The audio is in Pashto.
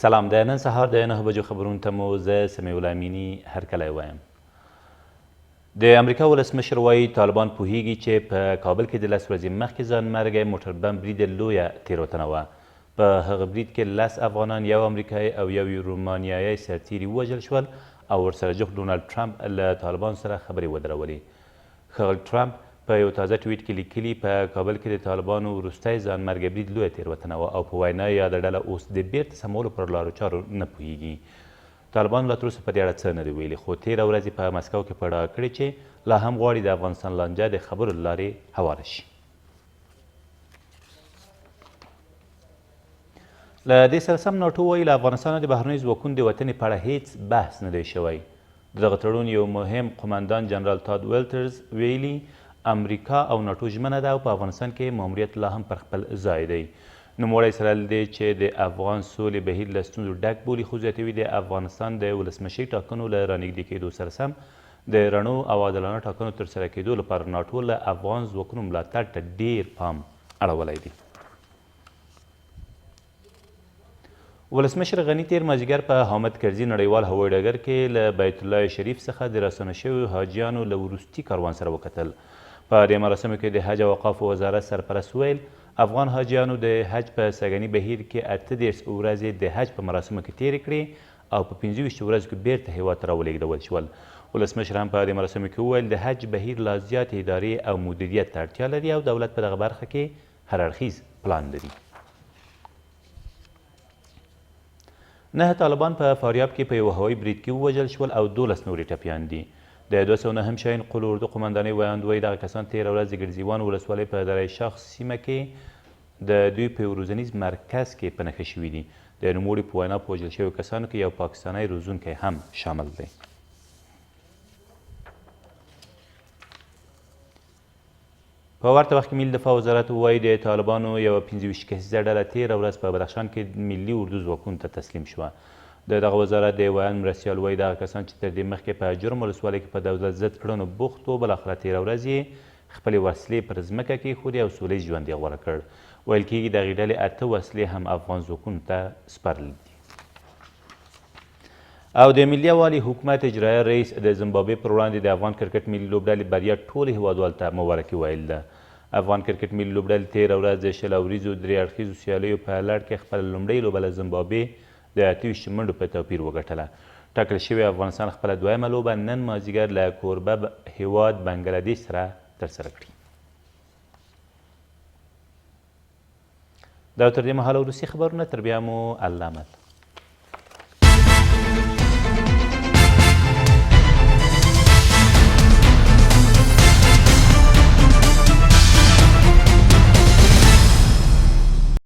سلام، د نن سهار د 9 بجو خبرونو ته مو زه سمیع الله امیني هرکلی وایم. د امریکا ولسمشر وایي طالبان پوهیږي چې په کابل کې د 10 ورځې مخکې ځانمرګی موټر بم برید لویه تېروتنه وه. په هغه برید کې 10 افغانان، یو امریکایي او یو رومانیایي سرتیري ووژل شول او ورسره جوخت ډونالډ ټرمپ له طالبانو سره خبرې ودرولې. ښاغلي ټرمپ په یو تازه ټویټ کې لیکلي په کابل کې د طالبانو وروستی ځانمرګی برید لویه تېروتنه وه او په وینا یاده ډله اوس د بیرته سمولو پر لارو چارو نه پوهیږي. طالبانو لا تراوسه په دې اړه څه نه دي ویلي، خو تېره ورځ په مسکو کې په ډاګه کړې چې لا هم غواړي د افغانستان لانجه د خبرو له لارې هواره شي. له دې سره سم ناټو وایي له افغانستانه د بهرنیو ځواکونو د وتنې په اړه هیڅ بحث نه دی شوی. د دغه تړون یو مهم قمندان جنرال تاد ویلټرز ویلي امریکا او ناټو ژمنه ده او په افغانستان کې ماموریت لا هم پر خپل ځای دی. نوموړی سره له دې چې د افغان سولې بهیر له ستونزو ډک بولي، خو زیاتوي د افغانستان د ولسمشري ټاکنو له رانږدې کېدو سره سم د رڼو او عادلانه ټاکنو ترسره کېدو لپاره ناټو له افغان ځواکونو ملاتړ ته ډېر پام اړولی دی. ولسمشر غني تېر مازدیګر په حامد کرزي نړیوال هوایي ډګر کې له بیت الله شریف څخه د راستنه شویو حاجیانو له وروستي کاروان سره وکتل. په دې مراسمو کې د حج او اوقافو وزارت سرپرست ویل افغان حاجیانو د حج په سږني بهیر کې 38 ورځې د حج په مراسمو کې تېرې کړې او په 25 ورځو کې بیرته هیواد ته راولېږدول شول. ولسمشر هم په دې مراسمو کې وویل د حج بهیر لا زیات ادارې او مدیریت ته اړتیا لري او دولت په دغه برخه کې هر اړخیز پلان لري. 9 طالبان په فاریاب کې په یو هوایي برید کې ووژل شول او 12 نورې ټپیان دي. د 209 شاهین قل اردو قمندانۍ ویاند وایي دغه کسان تېره ورځ د ګرزیوان ولسوالۍ په دره شاخ سیمه کې د دوی په یو روزنیز مرکز کې په نښه شوي دي. د نوموړي په وینا په وژل شویو کسانو کې یو پاکستانی روزونکی هم شامل دی. په ورته وخت کې ملي دفاع وزارت وایي د طالبانو یوه 25 کسیزه ډله تېره ورځ په بدخشان کې ملي اردو ځواکونو ته تسلیم شوه. د دغه وزارت د ویاند مرستیال وایي دغه کسان چې تر دې مخکې په جرم ولسوالۍ کې په دولت ضد کړنو بوخت وو، بالاخره تېره ورځ یې خپلې وسلې پر ځمکه کېښودې او سولیز ژوند یې غوره کړ. ویل کېږي دغې ډلې 8 وسلې هم افغان ځواکونو ته سپارلي دي. او د ملي یووالي حکومت اجرایه رئیس د زیمبابوې پر وړاندې د افغان کرکټ ملي لوبډلې بریا ټولو هیوادوالو ته مبارکي ویل ده. افغان کرکټ ملي لوبډلې تېره ورځ د 20 اوریزو درې اړخیزو سیالیو په لړ کې خپله لومړۍ لوبه له زیمبابوې د 28 منډو په توپیر وګټله. ټاکل شوې افغانستان خپله دویمه لوبه نن مازدیګر له کوربه هیواد بنګلادیش سره ترسره کړي. دا تر دې مهاله وروستي خبرونه، تر بیا مو الله مل.